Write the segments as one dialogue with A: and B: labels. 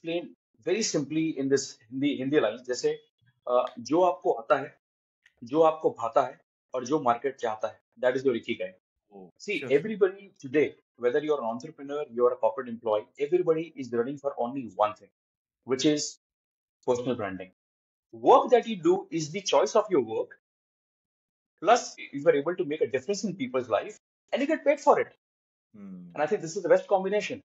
A: explain very simply in this Hindi lines. जैसे जो आपको आता है, जो आपको भाता है, और जो market चाहता है, that is your ikigai.
B: Oh,
A: See,
B: sure, sure.
A: everybody today, whether you're an entrepreneur, you're a corporate employee, everybody is running for only one thing, which is personal branding. Work that you do is the choice of your work, plus you are able to make a difference in people's life, and you get paid for it.
B: Hmm.
A: And I think this is the best combination.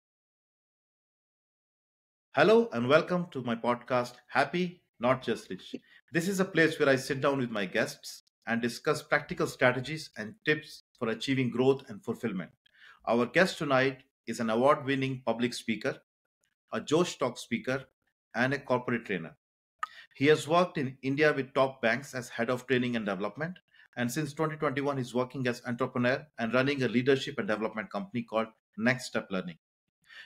B: Hello and welcome to my podcast, Happy, Not Just Rich. This is a place where I sit down with my guests and discuss practical strategies and tips for achieving growth and fulfillment. Our guest tonight is an award winning public speaker, a Josh Talk speaker, and a corporate trainer. He has worked in India with top banks as head of training and development. And since 2021, he's working as entrepreneur and running a leadership and development company called Next Step Learning.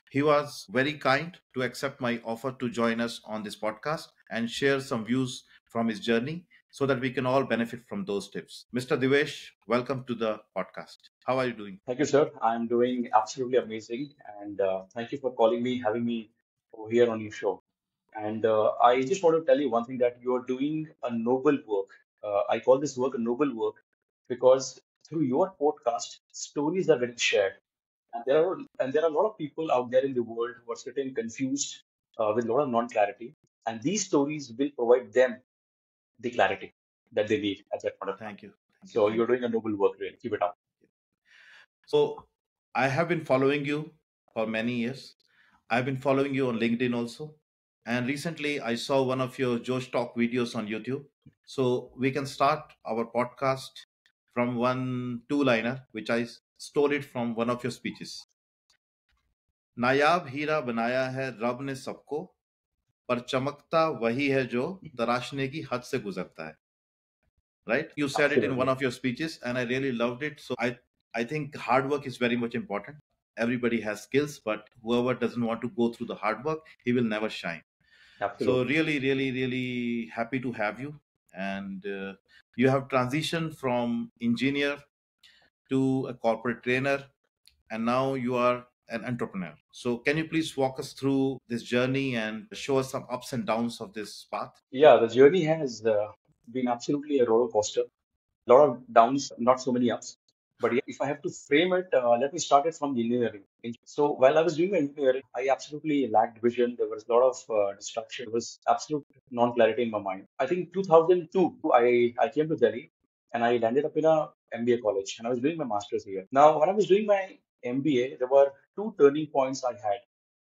B: He was very kind to accept my offer to join us on this podcast and share some views from his journey so that we can all benefit from those tips. Mr. Devesh, welcome to the podcast. How are you doing?
A: Thank you, sir. I'm doing absolutely amazing. And thank you for calling me, having me over here on your show. And I just want to tell you one thing, that you're doing a noble work. I call this work a noble work because through your podcast, stories are getting shared. And there are a lot of people out there in the world who are sitting confused with a lot of non-clarity. And these stories will provide them the clarity that they need at that point of time.
B: Thank you. Thank you.
A: So
B: Thank
A: you're
B: you.
A: doing a noble work, really. Keep it up.
B: So, I have been following you for many years. I've been following you on LinkedIn also. And recently, I saw one of your Josh Talk videos on YouTube. So, we can start our podcast from one two liner, which I stole it from one of your speeches. नायाब हीरा बनाया है रब ने सबको, पर चमकता वही है जो तराशने की हद से गुजरता है. Right? You said it in one
A: Absolutely.
B: of your speeches, and I really loved it. So I think hard work is very much important. Everybody has skills, but whoever doesn't want to go through the hard work, he will never shine. So
A: Absolutely.
B: really, really, really happy to have you. And you have transitioned from engineer to a corporate trainer, and now you are an entrepreneur. So can you please walk us through this journey and show us some ups and downs of this path?
A: Yeah, the journey has been absolutely a roller coaster. A lot of downs, not so many ups. But yeah, if I have to frame it, let me start it from the engineering. So while I was doing my engineering, I absolutely lacked vision. There was a lot of distraction. There was absolute non-clarity in my mind. I think 2002, I came to Delhi and I landed up in a MBA college, and I was doing my master's here. Now, when I was doing my MBA, there were two turning points I had.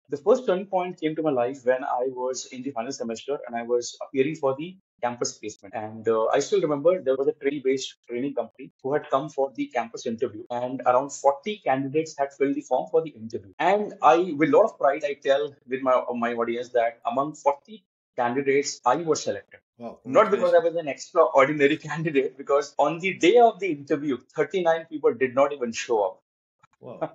A: The first turning point came to my life when I was in the final semester and I was appearing for the campus placement. And I still remember there was a trainee-based training company who had come for the campus interview, and around 40 candidates had filled the form for the interview. And I, with a lot of pride, I tell with my audience that among 40 candidates, I was selected.
B: Wow,
A: Not because I
B: congratulations.
A: was an extraordinary candidate, because on the day of the interview, 39 people did not even show up.
B: Wow.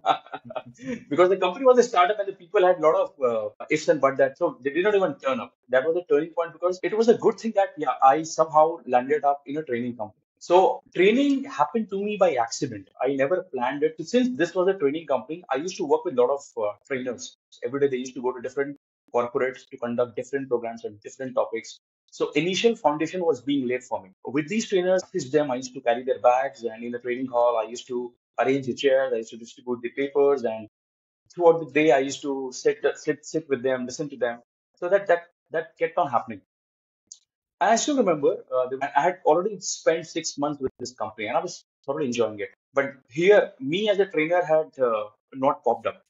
A: Because the company was a startup and the people had a lot of ifs and buts, that so they did not even turn up. That was a turning point because it was a good thing that yeah, I somehow landed up in a training company. So training happened to me by accident. I never planned it. Since this was a training company, I used to work with a lot of trainers. Every day they used to go to different corporates to conduct different programs on different topics. So initial foundation was being laid for me. With these trainers, assist them. I used to carry their bags, and in the training hall, I used to arrange the chairs. I used to distribute the papers, and throughout the day, I used to sit with them, listen to them. So that kept on happening. And I still remember I had already spent 6 months with this company, and I was thoroughly enjoying it. But here, me as a trainer had not popped up.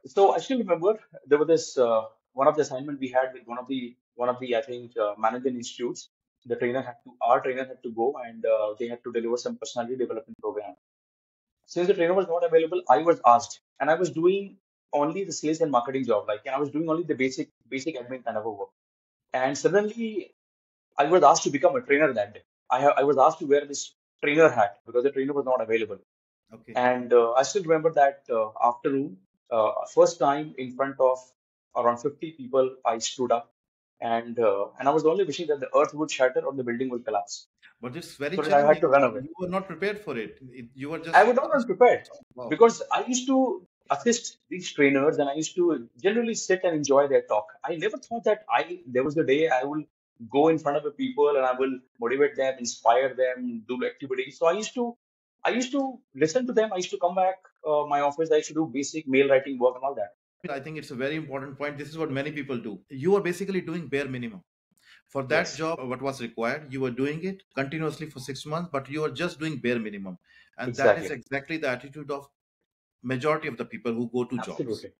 A: So I still remember there was this one of the assignment we had with one of the I think management institutes. Our trainer had to go, and they had to deliver some personality development program. Since the trainer was not available, I was asked, and I was doing only the sales and marketing job, and I was doing only the basic admin kind of a work. And suddenly, I was asked to become a trainer that day. I was asked to wear this trainer hat because the trainer was not available.
B: Okay.
A: And I still remember that afternoon, first time in front of around 50 people, I stood up, and I was only wishing that the earth would shatter or the building would collapse.
B: But it's very
A: So that I had
B: challenging.
A: to run away.
B: You were not prepared for it. You were
A: I
B: just
A: was not prepared
B: wow.
A: because I used to assist these trainers, and I used to generally sit and enjoy their talk. I never thought that I there was a day I will go in front of the people and I will motivate them, inspire them, do activities. So I used to listen to them. I used to come back my office. I used to do basic mail writing work and all that.
B: I think it's a very important point. This is what many people do. You are basically doing bare minimum. For that
A: Yes,
B: job, what was required, you were doing it continuously for 6 months, but you are just doing bare minimum. And that is
A: exactly.
B: exactly the attitude of majority of the people who go to jobs.
A: Absolutely.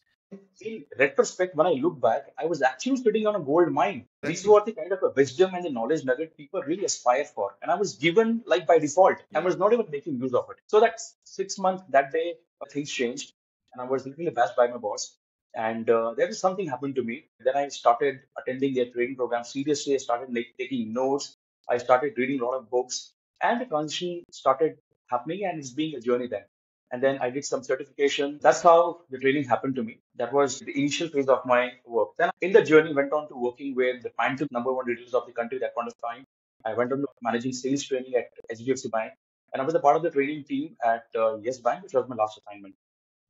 A: In retrospect, when I look back, I was actually sitting on a gold mine. These
B: Exactly.
A: were the kind of a wisdom and the knowledge nugget people really aspire for. And I was given like by default. I
B: Yeah.
A: was not even making use of it. So that 6 months, that day, things changed. And I was literally bashed by my boss. And there was something happened to me. Then I started attending their training program seriously. I started taking notes. I started reading a lot of books. And the transition started happening, and it's being a journey then. And then I did some certification. That's how the training happened to me. That was the initial phase of my work. Then in the journey, went on to working with the financial number one retailers of the country that point of time. I went on to managing sales training at HDFC Bank, and I was a part of the training team at Yes Bank, which was my last assignment.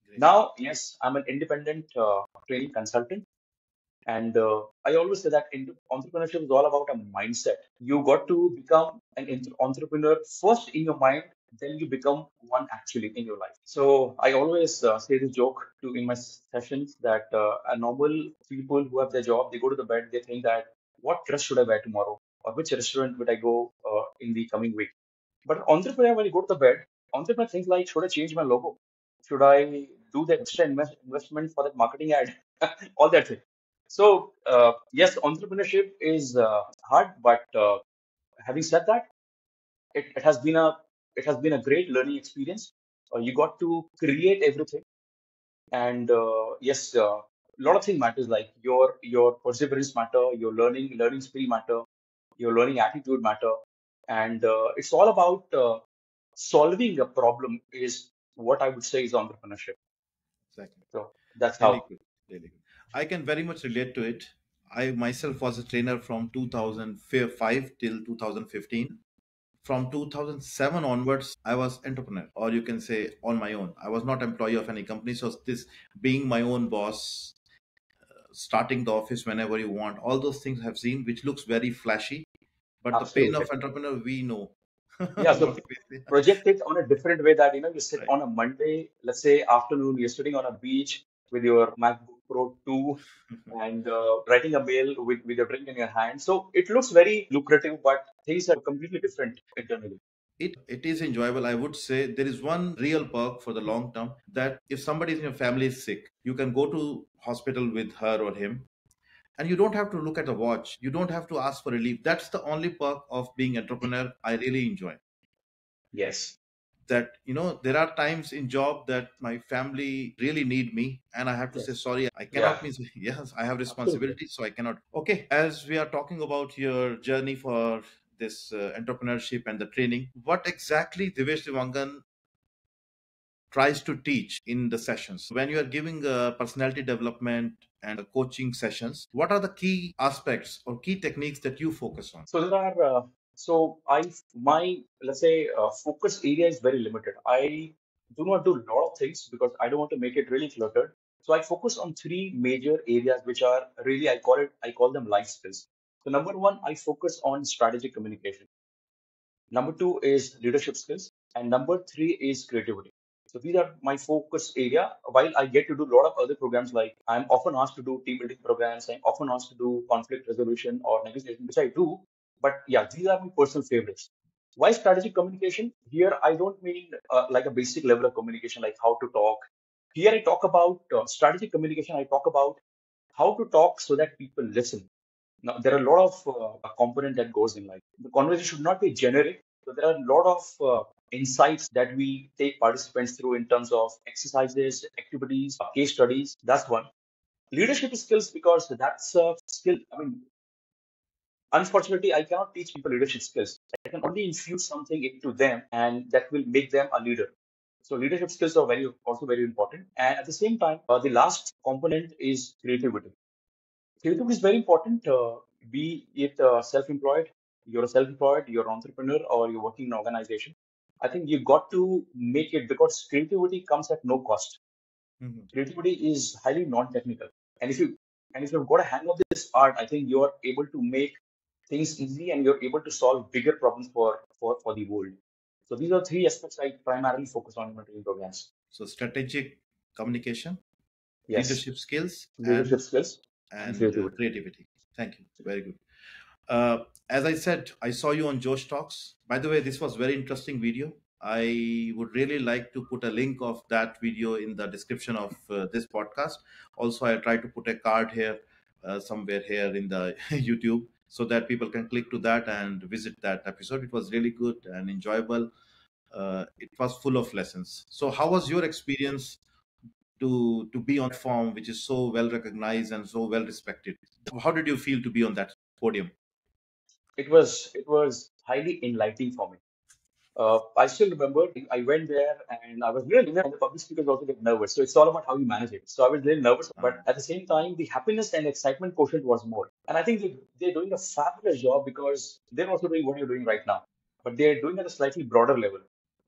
B: Great.
A: Now, yes, I'm an independent training consultant. And I always say that entrepreneurship is all about a mindset. You got to become an entrepreneur first in your mind, then you become one actually in your life. So I always say this joke to in my sessions that a normal people who have their job, they go to the bed, they think that what dress should I wear tomorrow, or which restaurant would I go in the coming week. But entrepreneur, when you go to the bed, entrepreneur thinks like, should I change my logo? Should I do the extra investment for that marketing ad? All that thing. So yes, entrepreneurship is hard, but having said that, it has been a great learning experience. You got to create everything, and yes, a lot of things matters like your perseverance matter, your learning skill matter, your learning attitude matter, and it's all about solving a problem is what I would say is entrepreneurship.
B: Exactly.
A: So that's
B: Really
A: how.
B: good. Really good. I can very much relate to it. I myself was a trainer from 2005 till 2015. From 2007 onwards, I was entrepreneur, or you can say on my own. I was not employee of any company. So this being my own boss, starting the office whenever you want, all those things I've seen, which looks very flashy. But the pain
A: Absolutely.
B: of entrepreneur, we know.
A: Yeah, so
B: What we-
A: project it on a different way that you sit
B: right.
A: on a Monday, let's say afternoon, you're sitting on a beach with your MacBook Pro 2 and writing a mail with your drink in your hand. So it looks very lucrative, but things are completely different internally.
B: It is enjoyable. I would say there is one real perk for the long term, that if somebody in your family is sick, you can go to hospital with her or him, and you don't have to look at a watch. You don't have to ask for relief. That's the only perk of being entrepreneur I really enjoy.
A: Yes,
B: That there are times in job that my family really need me, and I have to say
A: yes,
B: sorry, I
A: yeah,
B: cannot means yes, I have
A: absolutely.
B: responsibility, so I cannot. Okay, as we are talking about your journey for this entrepreneurship and the training, what exactly Devesh Dewangan tries to teach in the sessions when you are giving personality development and coaching sessions? What are the key aspects or key techniques that you focus on?
A: So there are, so I, my, let's say, focus area is very limited. I do not do a lot of things because I don't want to make it really cluttered. So I focus on three major areas, which are really, I call them life skills. So number one, I focus on strategic communication. Number two is leadership skills, and number three is creativity. So these are my focus area. While I get to do a lot of other programs, like I'm often asked to do team building programs, I'm often asked to do conflict resolution or negotiation, which I do. But yeah, these are my personal favorites. Why strategic communication? Here, I don't mean like a basic level of communication, like how to talk. Here, I talk about strategic communication. I talk about how to talk so that people listen. Now, there are a lot of component that goes in. Like the conversation should not be generic. So there are a lot of insights that we take participants through in terms of exercises, activities, case studies. That's one. Leadership skills, because that's a skill. I mean, unfortunately, I cannot teach people leadership skills. I can only infuse something into them, and that will make them a leader. So leadership skills are also very important. And at the same time, the last component is creativity. Creativity is very important. Be it self-employed, you're a self-employed, you're an entrepreneur, or you're working in an organization. I think you got to make it because creativity comes at no cost.
B: Mhm.
A: Creativity is highly non-technical, and if you've got a hang of this art, I think you're able to make things easy and you're able to solve bigger problems for the world. So these are three aspects I primarily focus on in my training programs.
B: So strategic communication,
A: Yes,
B: leadership skills,
A: leadership skills and
B: and
A: creativity.
B: creativity. Thank you. Very good. As I said, I saw you on Josh Talks. By the way, this was very interesting video. I would really like to put a link of that video in the description of this podcast. Also, I try to put a card here, somewhere here in the YouTube, so that people can click to that and visit that episode. It was really good and enjoyable. It was full of lessons. So, how was your experience to be on form, which is so well recognized and so well respected? How did you feel to be on that podium?
A: It was highly enlightening for me. I still remember I went there and I was really nervous, and the public speakers also get nervous. So it's all about how you manage it. So I was really nervous, but
B: Um,
A: at the same time, the happiness and excitement quotient was more. And I think they're doing a fabulous job because they're also doing what you're doing right now, but they're doing it at a slightly broader level.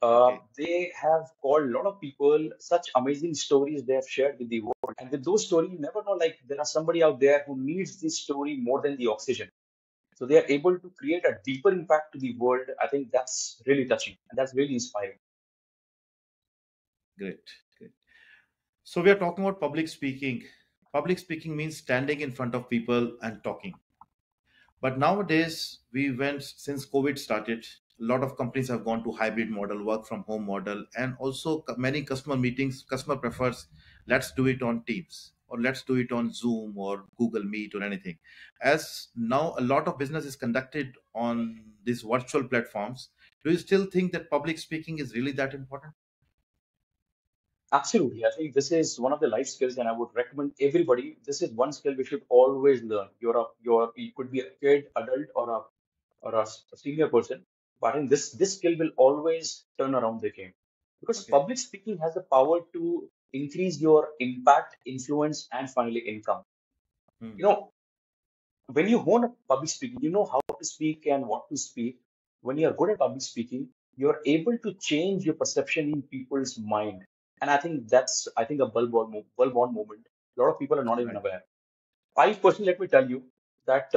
B: okay,
A: They have called a lot of people, such amazing stories they have shared with the world. And with those stories, you never know, like there are somebody out there who needs this story more than the oxygen. So they are able to create a deeper impact to the world. I think that's really touching and that's really inspiring.
B: great, great. So we are talking about public speaking. Public speaking means standing in front of people and talking. But nowadays, we went since COVID started. A lot of companies have gone to hybrid model, work from home model, and also many customer meetings. Customer prefers let's do it on Teams or let's do it on Zoom or Google Meet or anything. As now, a lot of business is conducted on these virtual platforms. Do you still think that public speaking is really that important?
A: Absolutely. I think this is one of the life skills, and I would recommend everybody. This is one skill we should always learn. You could be a kid, adult, or a senior person, but I think this skill will always turn around the game because
B: Okay.
A: public speaking has the power to increase your impact, influence, and finally income. You
B: Hmm.
A: know, when you hone public speaking, you know how to speak and what to speak. When you're good at public speaking, you're able to change your perception in people's mind. And I think that's, I think, a bulb-on moment. A lot of people are not even
B: Right.
A: aware. I personally, let me tell you that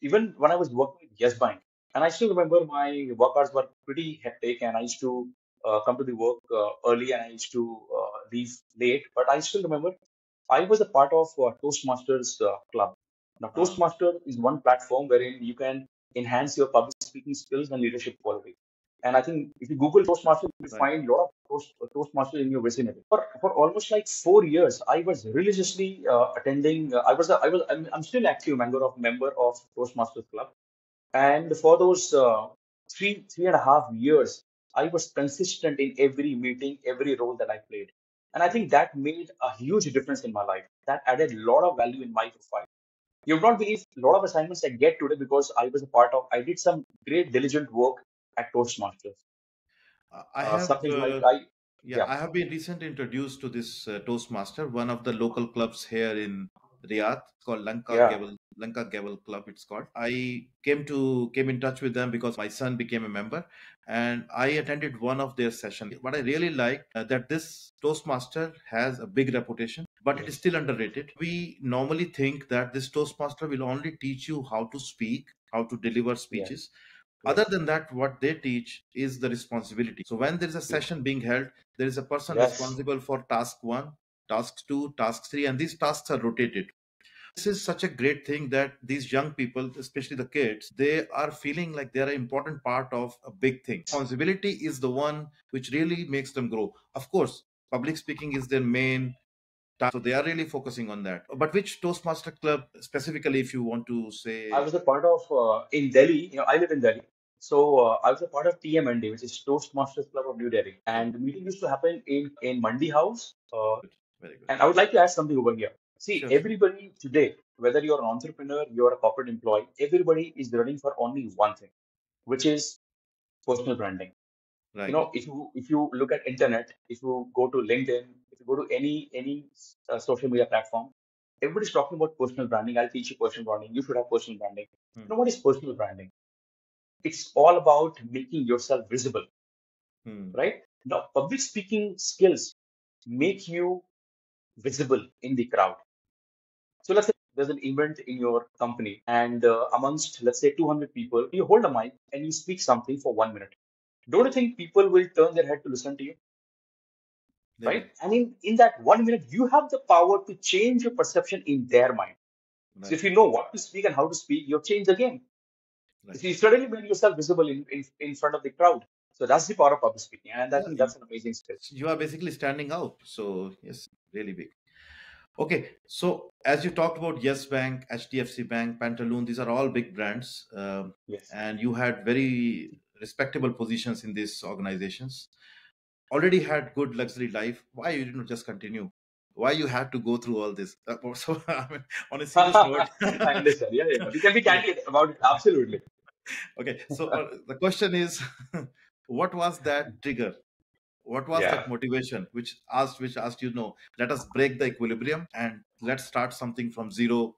A: even when I was working with Yes Bank, and I still remember my work hours were pretty hectic, and I used to come to the work early and I used to leave late. But I still remember I was a part of Toastmasters club. Now,
B: Ah,
A: Toastmaster is one platform wherein you can enhance your public speaking skills and leadership quality. And I think if you Google Toastmaster, you'll
B: right.
A: find a lot of Toastmasters in your vicinity. For almost like 4 years, I was religiously attending. I'm still active member of Toastmasters Club. And for those three and a half years, I was consistent in every meeting, every role that I played. And I
B: Hmm.
A: think that made a huge difference in my life. That added a lot of value in my profile. You would not believe a lot of assignments I get today because I did some great diligent work at Toastmasters.
B: I have,
A: Some things like
B: yeah,
A: yeah,
B: I have been recently introduced to this Toastmaster, one of the local clubs here in Riyadh called
A: yeah,
B: Lanka Gavel Club. It's called. I came in touch with them because my son became a member, and I attended one of their sessions. What I really liked that this Toastmaster has a big reputation, but it is
A: yes,
B: still underrated. We normally think that this Toastmaster will only teach you how to speak, how to deliver
A: yes,
B: speeches. Other
A: yes,
B: than that, what they teach is the responsibility. So when there is a
A: yes,
B: session being held, there is a person
A: yes.
B: responsible for task one, task two, task three, and these tasks are rotated. This is such a great thing that these young people, especially the kids, they are feeling like they're an important part of a big thing. Responsibility is the one which really makes them grow. Of course, public speaking is their main task, so they are really focusing on that. But which Toastmaster club specifically, if you want to
A: I
B: say?
A: was a part of in Delhi. I live in Delhi, so I was a part of TMND, which is Toastmasters Club of New Delhi,
B: Okay,
A: and the meeting used to happen in Mandi House.
B: good, very good.
A: And I would like to add something over here. See,
B: Sure, sure.
A: everybody today, whether you're an entrepreneur, you're a corporate employee, everybody is running for only one thing, which is personal branding.
B: Right.
A: If you look at internet, if you go to LinkedIn, if you go to any social media platform, everybody's talking about personal branding. I'll teach you personal branding. You should have personal branding.
B: Hmm.
A: You know what is personal branding? It's all about making yourself visible,
B: Hmm.
A: right? Now, public speaking skills make you visible in the crowd. So let's say there's an event in your company, and amongst, let's say, 200 people, you hold a mic and you speak something for 1 minute. Don't you think people will turn their head to listen to you,
B: They will.
A: right? And in that 1 minute, you have the power to change your perception in their mind. So if
B: Right.
A: you know what to speak and how to speak, you've changed the game.
B: Right.
A: So you suddenly made yourself visible in front of the crowd. So that's the power of public speaking. And I
B: Yeah.
A: think that's an amazing skill.
B: You are basically standing out. So yes, really big. Okay, so as you talked about Yes Bank, HDFC Bank, Pantaloon, these are all big brands,
A: Yes.
B: and you had very respectable positions in these organizations. Already had good luxury life. Why you didn't just continue? Why you had to go through all this? So, I mean, on a serious note,
A: I understand. Yeah, yeah. We can be
B: okay,
A: candid about it. Absolutely.
B: okay. So the question is, what was that trigger? What was
A: Yeah.
B: that motivation which asked you, no, let us break the equilibrium and let's start something from zero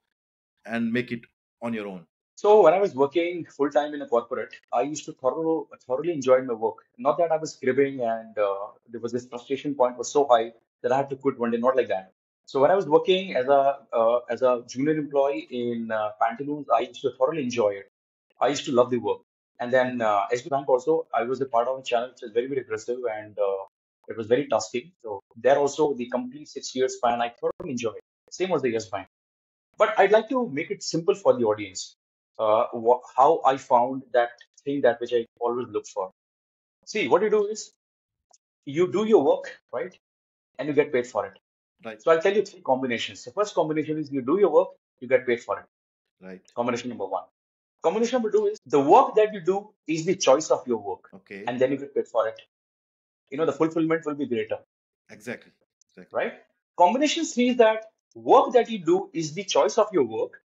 B: and make it on your own.
A: So when I was working full time in a corporate, I used to thoroughly enjoy my work. Not that I was cribbing and there was this frustration point was so high that I had to quit one day. Not like that. So when I was working as a junior employee in Pantaloons, I used to thoroughly enjoy it. I used to love the work. And then
B: Mhm.
A: SB Bank also, I was a part of a channel which is very, very aggressive and it was very tasking. So there also the complete 6 years span, I thoroughly enjoyed. Same was the Yes Bank. But I'd like to make it simple for the audience. How I found that thing that which I always look for. See, what you do is you do your work, right? And you get paid for it.
B: Right,
A: So I'll tell you three combinations. The first combination is you do your work, you get paid for it.
B: right.
A: Combination number one. Combination number two is the work that you do is the choice of your work,
B: Okay.
A: and then you get paid for it. The fulfillment will be greater,
B: Exactly. Exactly.
A: right? Combination three is that work that you do is the choice of your work,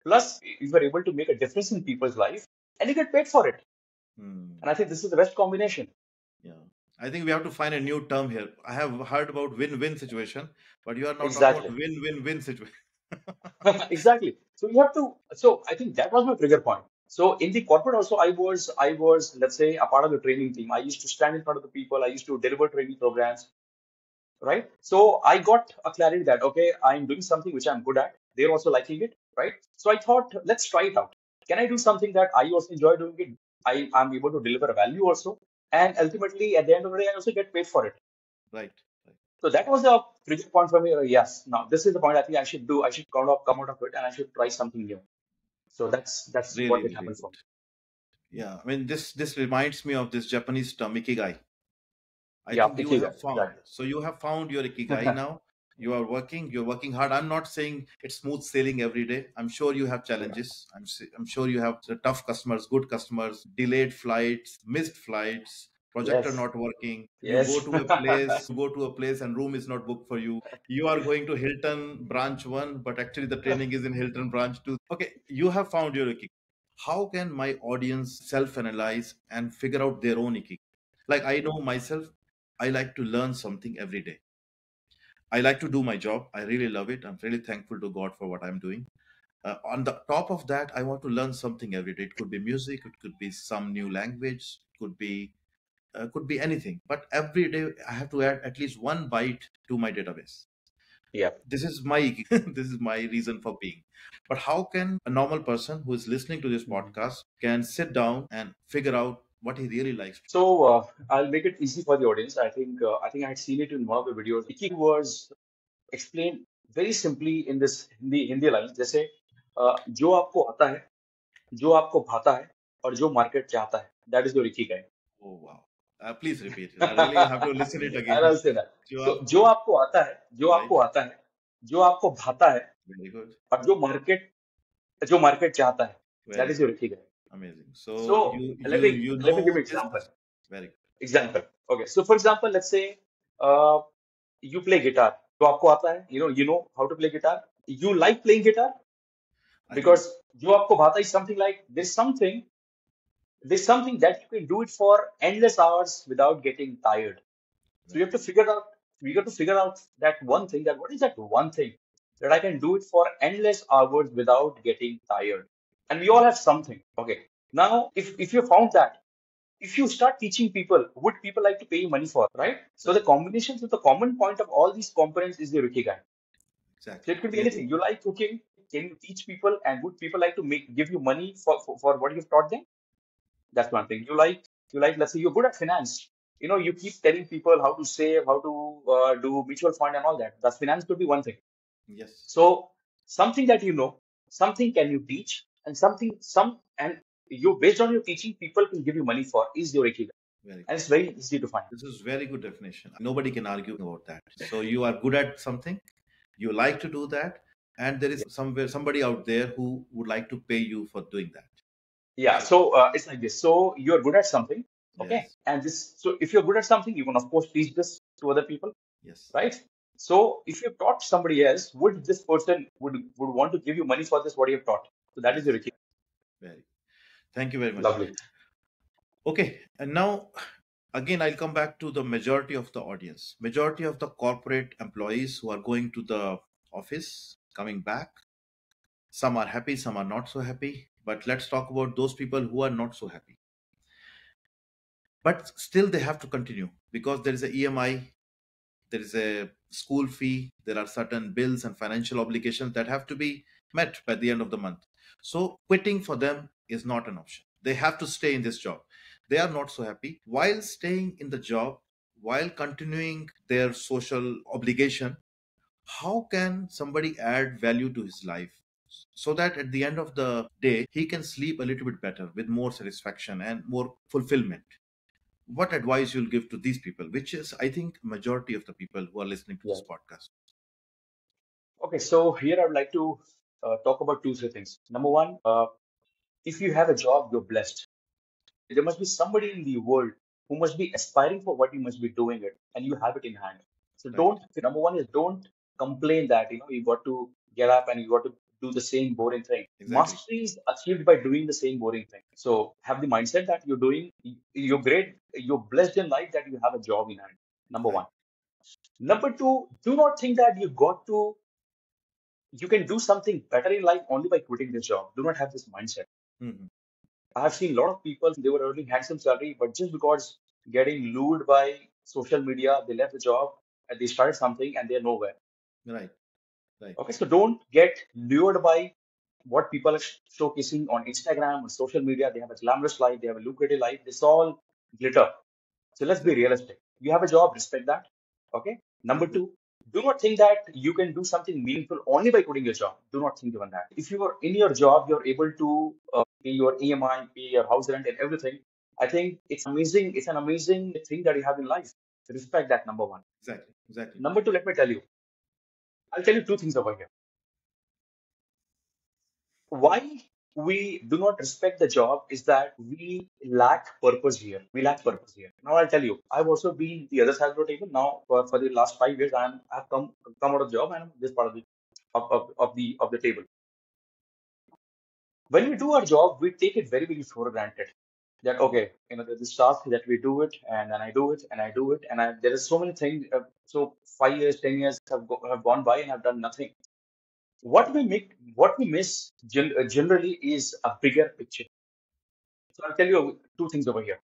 A: plus you are able to make a difference in people's life, and you get paid for it.
B: Hmm.
A: And I think this is the best combination.
B: Yeah. I think we have to find a new term here. I have heard about win-win situation, but you are now talking about
A: Exactly.
B: win-win-win situation.
A: Exactly. So you have to. So I think that was my trigger point. So in the corporate also, I was, let's say, a part of the training team. I used to stand in front of the people. I used to deliver training programs, right? So I got a clarity that, okay, I'm doing something which I'm good at. They're also liking it, right? So I thought, let's try it out. Can I do something that I also enjoy doing it? I'm able to deliver a value also. And ultimately, at the end of the day, I also get paid for it.
B: Right. Right.
A: So that was the trigger point for me. Yes, now this is the point I think I should do. I should come out of it and I should try something new. So that's
B: Really,
A: what it
B: really
A: happened
B: good.
A: for me.
B: Yeah. I mean, this reminds me of this Japanese term, Ikigai. I
A: Yeah,
B: think you
A: Ikigai,
B: have found.
A: exactly.
B: So you have found your Ikigai now. You're working hard. I'm not saying it's smooth sailing every day. I'm sure you have
A: Yeah.
B: challenges. I'm sure you have the tough customers, good customers, delayed flights, missed flights, projector
A: Yes.
B: not working.
A: Yes.
B: You go to a place and room is not booked for you. You are going to Hilton branch 1, but actually the training is in Hilton branch 2. Okay, you have found your Ikigai. How can my audience self-analyze and figure out their own Ikigai? Like I know myself, I like to learn something every day. I like to do my job. I really love it. I'm really thankful to God for what I'm doing. On the top of that, I want to learn something every day. It could be music, it could be some new language, could be anything. But every day, I have to add at least one byte to my database.
A: Yeah.
B: This is my this is my reason for being. But how can a normal person who is listening to this
A: Mhm.
B: podcast can sit down and figure out what he really likes?
A: So I'll make it easy for the audience. I think I had seen it in one of the videos. Ikigai was explained very simply in this Hindi lines. जैसे जो आपको आता है, जो आपको भाता है, और जो मार्केट चाहता है, that is your Ikigai.
B: Oh wow! Please repeat it. I really have to listen it
A: And
B: again.
A: I'll say that.
B: जो
A: So
B: आपको
A: जो आपको आता है, जो
B: right?
A: आपको आता है, जो आपको भाता है,
B: Very good.
A: और जो मार्केट चाहता है, that
B: Very
A: is your
B: good.
A: Ikigai.
B: Amazing. So
A: So let me give you
B: you
A: an
B: this
A: example.
B: very good.
A: Example. Okay. So for example, let's say uh, you play guitar. जो आपको आता है, you know how to play guitar. You like playing guitar
B: I do.
A: because जो आपको भाता is something like there's something that you can do it for endless hours without getting tired. So you
B: Right.
A: have to figure out that one thing, that what is that one thing that I can do it for endless hours without getting tired. And we all have something. Okay. Now, if you found that, If you start teaching people, would people like to pay you money for, right? So the
B: Right.
A: combination, so the common point of all these components is your Ikigai. So
B: Exactly.
A: it could be
B: Yes.
A: anything. You like cooking, can you teach people, and would people like to give you money for what you've taught them? That's one thing. You like, let's say you're good at finance. You keep telling people how to save, how to do mutual fund and all that. That finance could be one thing.
B: Yes.
A: So something that you know, something can you teach, and and you based on your teaching, people can give you money for is your Ikigai,
B: Very
A: and
B: good.
A: it's very easy to find.
B: This is very good definition. Nobody can argue about that. So you are good at something, you like to do that, and there is somewhere somebody out there who would like to pay you for doing that.
A: Yeah. So it's like this. So you're good at something, okay,
B: Yes.
A: and this. So if you're good at something, you can of course teach this to other people,
B: Yes.
A: right? So if you taught somebody else, would this person would want to give you money for this what you have taught? So that is your
B: Yes.
A: Ikigai.
B: Very. Thank you very much.
A: Lovely.
B: Okay, and now again I'll come back to the majority of the audience. Majority of the corporate employees who are going to the office, coming back. Some are happy, some are not so happy. But let's talk about those people who are not so happy. But still they have to continue because there is a EMI, there is a school fee, there are certain bills and financial obligations that have to be met by the end of the month. So quitting for them is not an option. They have to stay in this job. They are not so happy while staying in the job, while continuing their social obligation. How can somebody add value to his life so that at the end of the day he can sleep a little bit better with more satisfaction and more fulfillment? What advice you'll give to these people, which is I think majority of the people who are listening to
A: Yeah.
B: this podcast?
A: Okay. So here I would like to talk about two, three things. Number one, if you have a job, you're blessed. There must be somebody in the world who must be aspiring for what you must be doing it, and you have it in hand. So
B: Right.
A: don't. Number one is don't complain that you got to get up and you got to do the same boring thing.
B: Exactly.
A: Mastery is achieved by doing the same boring thing. So have the mindset that you're great, you're blessed in life that you have a job in hand. Number
B: Right.
A: one. Number two, do not think that you can do something better in life only by quitting this job. Do not have this mindset.
B: Mhm.
A: I have seen a lot of people, they were earning handsome salary, but just because getting lured by social media, they left the job and they started something and they're nowhere.
B: Right. Right.
A: Okay, so don't get lured by what people are showcasing on Instagram, on social media. They have a glamorous life, they have a lucrative life. It's all glitter. So let's be
B: Exactly.
A: realistic. You have a job, respect that. Okay. Number
B: Very good.
A: two, do not think that you can do something meaningful only by quitting your job. Do not think even that. If you are in your job, you're able to pay your EMI, pay your house rent, and everything. I think it's amazing. It's an amazing thing that you have in life. Respect that. Number one.
B: Exactly. Exactly.
A: Number two, let me tell you. I'll tell you two things over here. Why we do not respect the job is that we lack purpose here. We lack
B: True.
A: purpose here. Now I'll tell you, I've also been the other side of the table. Now for the last 5 years, I've come out of job and I'm this part of the table. When we do our job, we take it very, very for granted. That okay, there's this task that we do it, and then I do it, and I do it, and there are so many things. So 5 years, 10 years have gone by, and I've done nothing. What we miss generally is a bigger picture. So I'll tell you two things over here.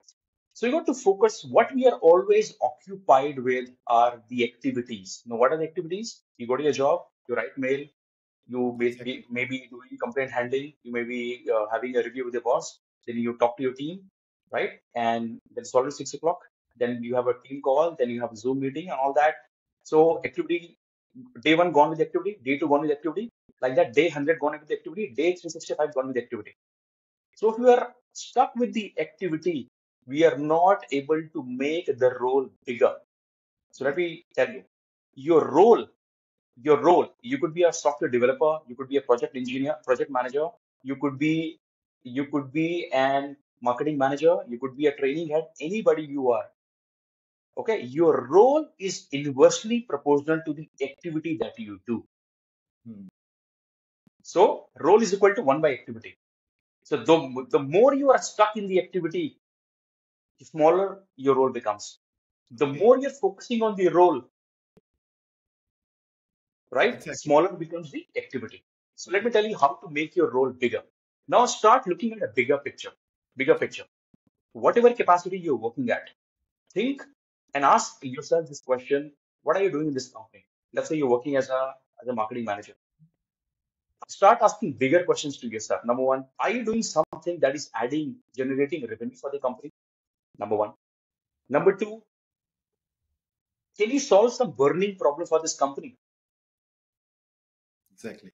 A: So you got to focus. What we are always occupied with are the activities. Now, what are the activities? You go to your job, you write mail, you
B: Exactly.
A: may be doing complaint handling, you may be having a review with your boss, then you talk to your team, right? And then it's already 6 o'clock. Then you have a team call, then you have a Zoom meeting and all that. So activity, day one gone with the activity, day two gone with the activity, like that, day 100 gone with the activity, day 365 gone with the activity. So if we are stuck with the activity, we are not able to make the role bigger. So let
B: Right.
A: me tell you, your role, your role, you could be a software developer, you could be a project engineer, project manager, you could be, you could be an marketing manager, you could be a training head, anybody you are. Okay, your role is inversely proportional to the activity that you do.
B: Hmm.
A: So role is equal to one by activity. So the more you are stuck in the activity, the smaller your role becomes. The
B: Okay.
A: more you're focusing on the role, right,
B: Exactly.
A: smaller becomes the activity. So let me
B: Okay.
A: tell you how to make your role bigger. Now start looking at a bigger picture. Bigger
B: Okay.
A: picture. whatever capacity you're working at, think and ask yourself this question: what are you doing in this company? Let's say you're working as a marketing manager. Start asking bigger questions to yourself. Number one, are you doing something that is adding, generating revenue for the company? Number one. Number two, can you solve some burning problem for this company?
B: Exactly.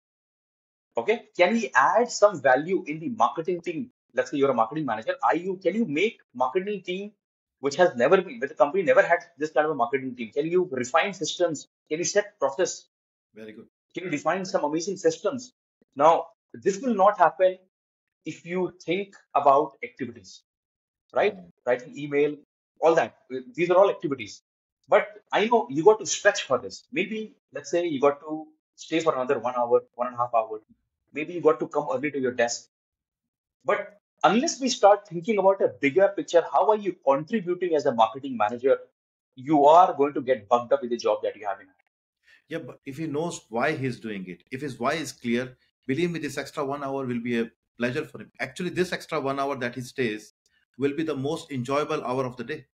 A: Okay. Can we add some value in the marketing team? Let's say you're a marketing manager. Can you make marketing team which has never been, with the company never had this kind of a marketing team? Can you refine systems? Can you set process?
B: Very good.
A: Can you define some amazing systems? Now, this will not happen if you think about activities, right?
B: Mm.
A: Writing email, all that. These are all activities. But I know you got to stretch for this. Maybe, let's say you got to stay for another 1 hour, 1.5 hours. Maybe you got to come early to your desk. But unless we start thinking about a bigger picture, how are you contributing as a marketing manager? You are going to get bugged up with the job that you have in hand.
B: Yeah, but if he knows why he's doing it, if his why is clear, believe me, this extra 1 hour will be a pleasure for him. Actually, this extra 1 hour that he stays will be the most enjoyable hour of the day.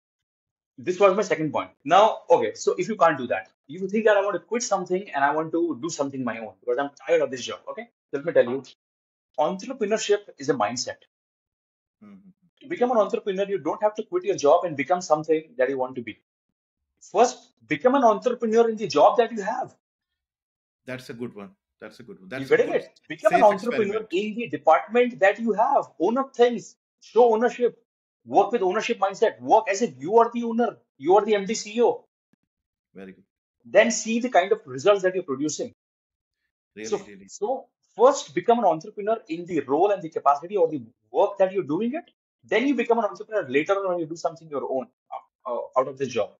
A: This was my second point. Now, okay, so if you can't do that, you think that I want to quit something and I want to do something my own because I'm tired of this job. Okay, let me tell you, entrepreneurship is a mindset.
B: Mhm.
A: To become an entrepreneur, you don't have to quit your job and become something that you want to be. First, become an entrepreneur in the job that you have.
B: That's a good one. That's a good one.
A: You
B: That's a
A: getting
B: good,
A: it? Become an
B: safe
A: entrepreneur
B: experiment.
A: in the department that you have. Own up things. Show ownership. Work with ownership mindset. Work as if you are the owner. You are the MD CEO.
B: Very good.
A: Then see the kind of results that you're producing.
B: Really,
A: So,
B: really.
A: so first become an entrepreneur in the role and the capacity or the work that you're doing it. Then you become an entrepreneur later on when you do something your own out of this job.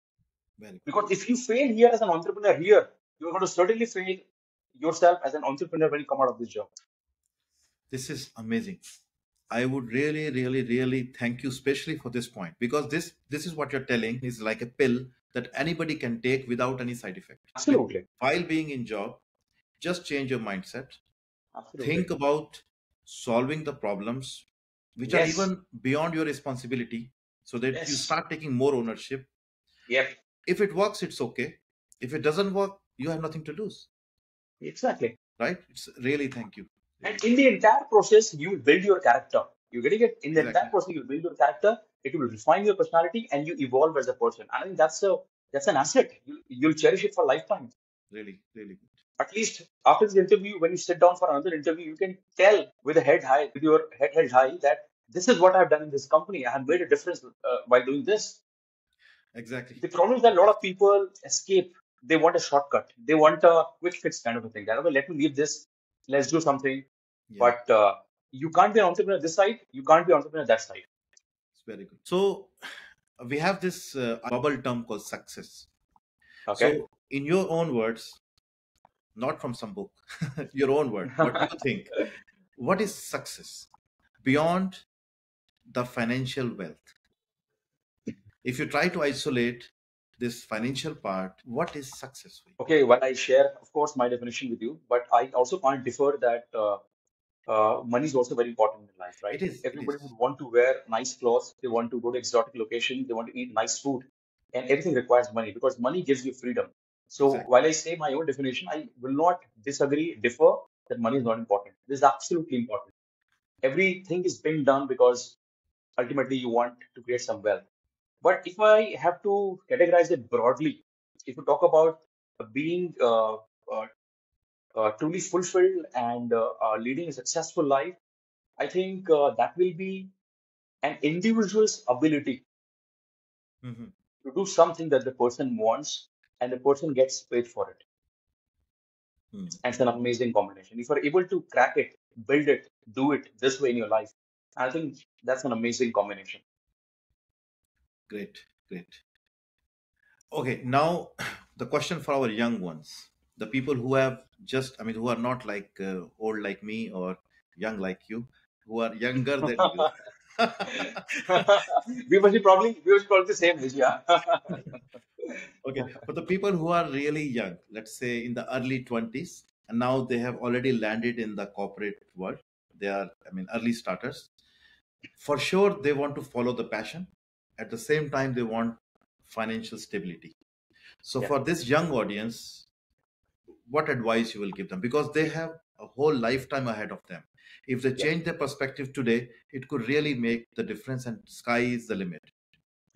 B: Very good.
A: Because if you fail here as an entrepreneur here, you're going to certainly fail yourself as an entrepreneur when you come out of this job.
B: This is amazing. I would really, really, really thank you, especially for this point, because this is what you're telling is like a pill that anybody can take without any side effect. With
A: Absolutely.
B: while being in job, just change your mindset.
A: Absolutely.
B: Think about solving the problems which are
A: Yes.
B: even beyond your responsibility, so that you
A: Yes.
B: start taking more ownership.
A: Yep.
B: If it works, it's okay. If it doesn't work, you have nothing to lose,
A: Exactly.
B: right? It's really thank you.
A: And
B: Really.
A: in the entire process, you will build your character. You're getting it? In the entire
B: Exactly.
A: process, you build your character, it will refine your personality, and you evolve as a person. I think that's an asset. You'll cherish it for lifetime.
B: Really, really good.
A: At least after this interview, when you sit down for another interview, you can tell with a head high, with your head held high, that this is what I've done in this company. I have made a difference by doing this.
B: Exactly.
A: The problem is that a lot of people escape. They want a shortcut. They want a quick fix kind of a thing. That, okay, let me leave this. Let's do something.
B: Yeah,
A: But you can't be an entrepreneur this side. You can't be an entrepreneur that side.
B: it's very good. So we have this bubble term called success.
A: Okay.
B: So in your own words, not from some book, your own word, what you think? What is success beyond the financial wealth? If you try to isolate this financial part, what is success for you?
A: Okay. Well, I share, of course, my definition with you, but I also can't differ that money is also very important in life, right?
B: It is. It
A: Everybody
B: is.
A: would want to wear nice clothes. They want to go to exotic locations. They want to eat nice food, and everything requires money because money gives you freedom. So
B: Exactly.
A: while I say my own definition, I will not disagree, differ that money is not important. This is absolutely important. Everything is being done because ultimately you want to create some wealth. But if I have to categorize it broadly, if you talk about being uh, truly fulfilled and leading a successful life, I think that will be an individual's ability
B: Hmm.
A: to do something that the person wants and the person gets paid for it.
B: Hmm.
A: And it's an amazing combination. If you're able to crack it, build it, do it this way in your life, I think that's an amazing combination.
B: Great. Great. Okay. Now, the question for our young ones, the people who have just, I mean, who are not like old like me or young like you, who are younger than you.
A: We must probably the same age, yeah.
B: Okay, for the people who are really young, let's say in the early 20s, and now they have already landed in the corporate world, they are, I mean, early starters. For sure, they want to follow the passion. At the same time, they want financial stability. So,
A: Yeah,
B: for this young audience, what advice you will give them? Because they have a whole lifetime ahead of them. If they
A: yeah,
B: change their perspective today, it could really make the difference, and sky is the limit.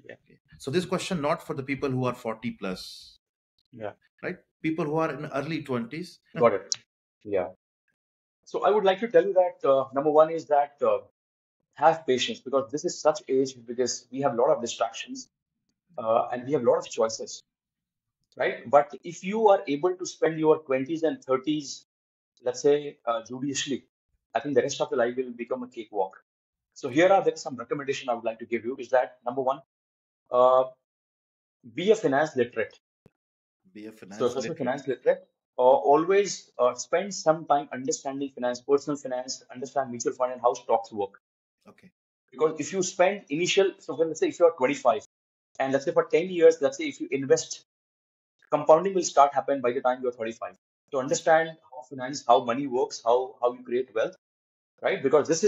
A: yeah,
B: Okay. So, this question not for the people who are 40 plus,
A: yeah.
B: right? People who are in early 20s.
A: Got it. Yeah. So I would like to tell you that number one is that have patience because this is such age because we have a lot of distractions and we have a lot of choices, right? But if you are able to spend your 20s and 30s, let's say, judiciously, I think the rest of the life will become a cakewalk. So here are there some recommendation I would like to give you is that number one, uh, be a finance literate.
B: Be a
A: So
B: finance
A: if you're
B: literate.
A: finance literate, always spend some time understanding finance, personal finance, understand mutual fund and how stocks work.
B: Okay.
A: Because if you spend initial, so when, let's say if you're 25, and let's say for 10 years, let's say if you invest, compounding will start happen by the time you're 35. To
B: Okay.
A: understand how finance, how money works, how you create wealth, right? Because this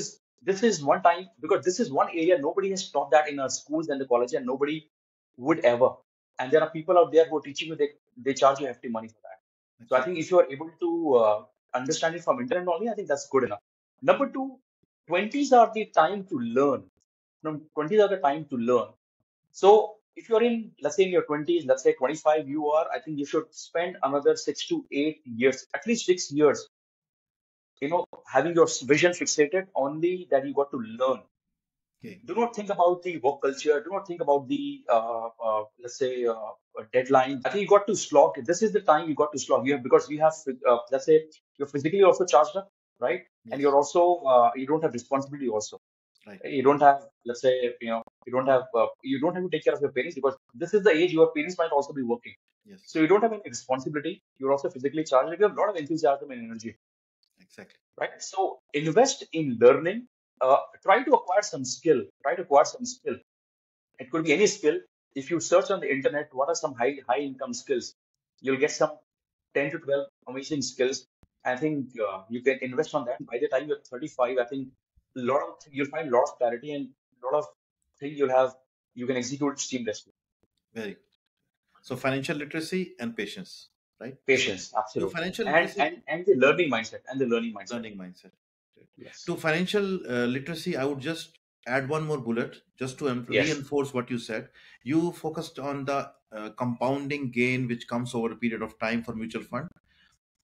A: is one time because this is one area nobody has taught that in our schools and the college, and nobody would ever. And there are people out there who are teaching you they charge you hefty money for that. So I think
B: Exactly.
A: if you are able to understand it from internet only, I think that's good enough. Number two, 20s are the time to learn. No, 20s are the time to learn. So if you're in, let's say in your 20s, let's say 25, you are, I think you should spend another 6 to 8 years, at least 6 years, having your vision fixated only that you got to learn.
B: Okay.
A: Do not think about the work culture. Do not think about the, let's say, deadlines. I think you got to slog. This is the time you got to slog. Because you have, let's say, you're physically also charged up, right? And
B: Yes.
A: you're also, you don't have responsibility also.
B: Right.
A: You don't have, let's say, you don't have to take care of your parents because this is the age your parents might also be working.
B: Yes.
A: So you don't have any responsibility. You're also physically charged. You have a lot of enthusiasm and energy,
B: Exactly.
A: right? So invest in learning. Try to acquire some skill. Try to acquire some skill. It could be any skill. If you search on the internet, what are some high income skills? You'll get some 10 to 12 amazing skills. I think you can invest on that. By the time you're 35, I think you'll find a lot of clarity and a lot of things you can execute seamlessly.
B: Very good. So financial literacy and patience, right? So
A: Patience,
B: to
A: absolutely,
B: financial
A: and
B: literacy,
A: and the learning mindset
B: learning mindset. Right.
A: Yes,
B: To financial literacy, I would just add one more bullet just to
A: yes,
B: reinforce what you said. You focused on the compounding gain which comes over a period of time for mutual fund.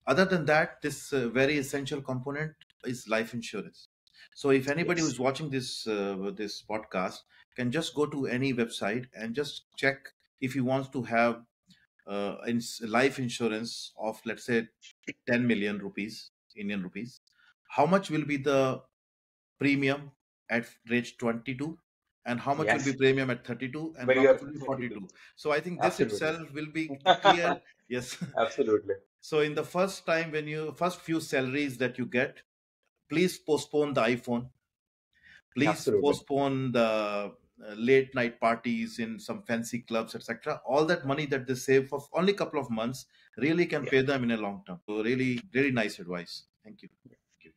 B: Other than that, this very essential component is life insurance. So if anybody
A: yes,
B: who's watching this podcast can just go to any website and just check if he wants to have life insurance of, let's say, 10 million rupees, Indian rupees, how much will be the premium at age 22, and how much will be
A: yes.
B: premium at 32, and
A: When
B: how
A: you
B: much
A: are
B: will be
A: 32,
B: 42. So I think this
A: absolutely,
B: itself will be clear. Yes.
A: absolutely.
B: So in the first time, when you first few salaries that you get, please postpone the iPhone, please
A: Absolutely.
B: postpone the late night parties in some fancy clubs, etc. All that money that they save for only a couple of months really can
A: Yeah.
B: pay them in a long term. So really, really nice advice. Thank you. Thank you.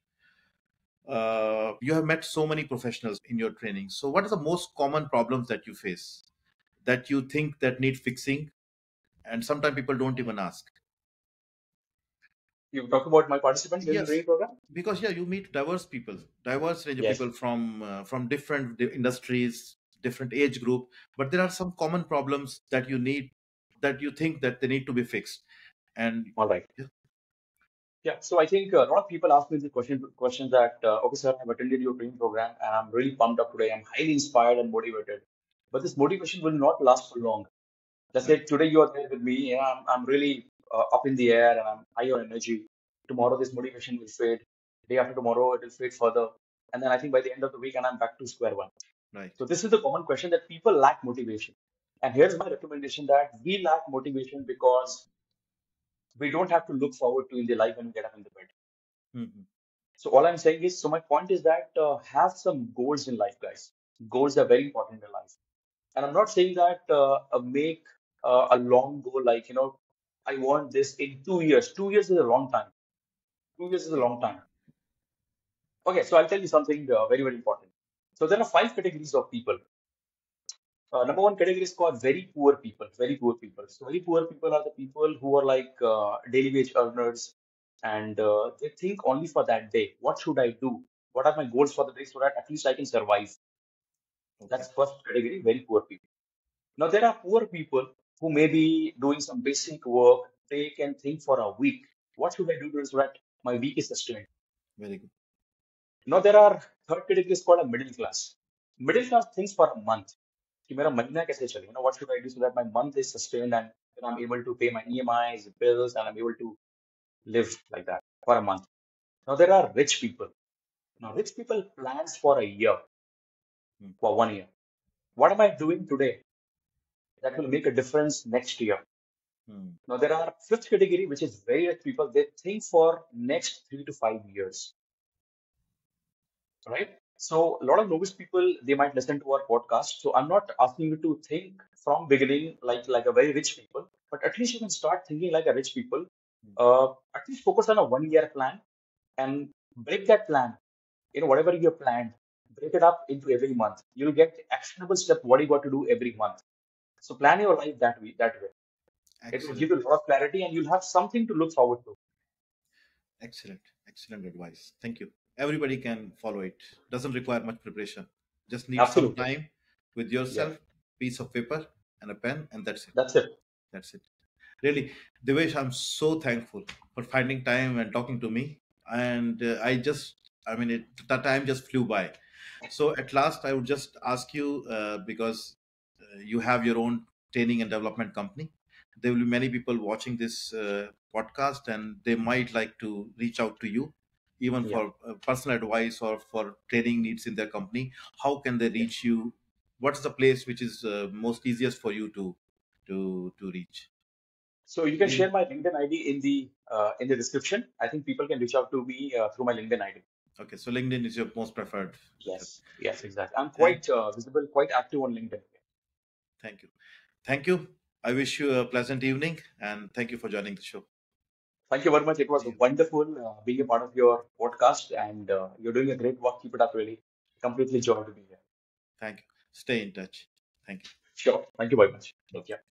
B: You have met so many professionals in your training. So what are the most common problems that you face that you think that need fixing, and sometimes people don't even ask?
A: You talk about my participants in the
B: Yes,
A: training program?
B: because yeah, you meet diverse people, diverse range of
A: Yes.
B: people from different industries, different age group, but there are some common problems that you need, that you think that they need to be fixed. And
A: All right.
B: yeah,
A: Yeah. So I think a lot of people ask me the questions that, okay, sir, I've attended your training program and I'm really pumped up today. I'm highly inspired and motivated. But this motivation will not last for long. Let's say
B: right,
A: today you are there with me. Yeah, I'm really up in the air and I'm high on energy. Tomorrow this motivation will fade. Day after tomorrow it will fade further. And then I think by the end of the week and I'm back to square one.
B: right.
A: So this is the common question that people lack motivation. And here's my recommendation that we lack motivation because we don't have to look forward to in the life when we get up in the bed.
B: Hmm.
A: So all I'm saying is, so my point is that have some goals in life, guys. Goals are very important in life. And I'm not saying that make a long goal like, I want this in 2 years. 2 years is a long time. 2 years is a
B: Okay.
A: long time. Okay, so I'll tell you something very, very important. So there are five categories of people. Number one category is called very poor people. Very poor people. So very poor people are the people who are like daily wage earners, and they think only for that day. What should I do? What are my goals for the day so that at least I can survive?
B: Okay.
A: That's first category. Very poor people. Now there are poor people who may be doing some basic work. They can think for a week. What should I do to so that my week is sustained?
B: Very good.
A: Now there are third category is called a middle class. Middle class thinks for a month. कि मेरा महीना कैसे चले? What should I do so that my month is sustained and then I'm able to pay my EMIs, bills, and I'm able to live like that for a month. Now there are rich people. Now rich people plans for a year,
B: Hmm.
A: for 1 year. What am I doing today that will make a difference next year?
B: Hmm.
A: Now there are fifth category, which is very rich people. They think for next 3 to 5 years, right? So a lot of novice people they might listen to our podcast. So I'm not asking you to think from beginning like a very rich people, but at least you can start thinking like a rich people.
B: Hmm.
A: At least focus on a 1 year plan and break that plan. Whatever you have planned, break it up into every month. You'll get actionable step what you got to do every month. So plan your life that way. That way, it will
B: Excellent.
A: give you a lot of clarity, and you'll have something to look forward to.
B: Excellent. Excellent advice. Thank you. Everybody can follow it. Doesn't require much preparation. Just need some
A: Absolutely,
B: time with
A: yeah.
B: yourself, piece of paper and a pen, and that's it.
A: That's it.
B: That's it. Really, Devesh, I'm so thankful for finding time and talking to me. And I mean, the time just flew by. So at last, I would just ask you because you have your own training and development company. There will be many people watching this podcast, and they might like to reach out to you, even
A: Yeah.
B: for personal advice or for training needs in their company. How can they
A: Yeah.
B: reach you? What's the place which is most easiest for you to reach?
A: So you can share my LinkedIn ID in the description. I think people can reach out to me through my LinkedIn ID.
B: Okay, so LinkedIn is your most preferred.
A: Yes, yes, exactly. I'm
B: Thank,
A: quite visible, quite active on LinkedIn.
B: thank you, thank you. I wish you a pleasant evening, and thank you for joining the show.
A: Thank you very much. It was
B: See you.
A: wonderful being a part of your podcast, and you're doing a great work. Keep it up, really. Completely joy to be here.
B: Thank you. Stay in touch. Thank you.
A: Sure. Thank you very much. Take care.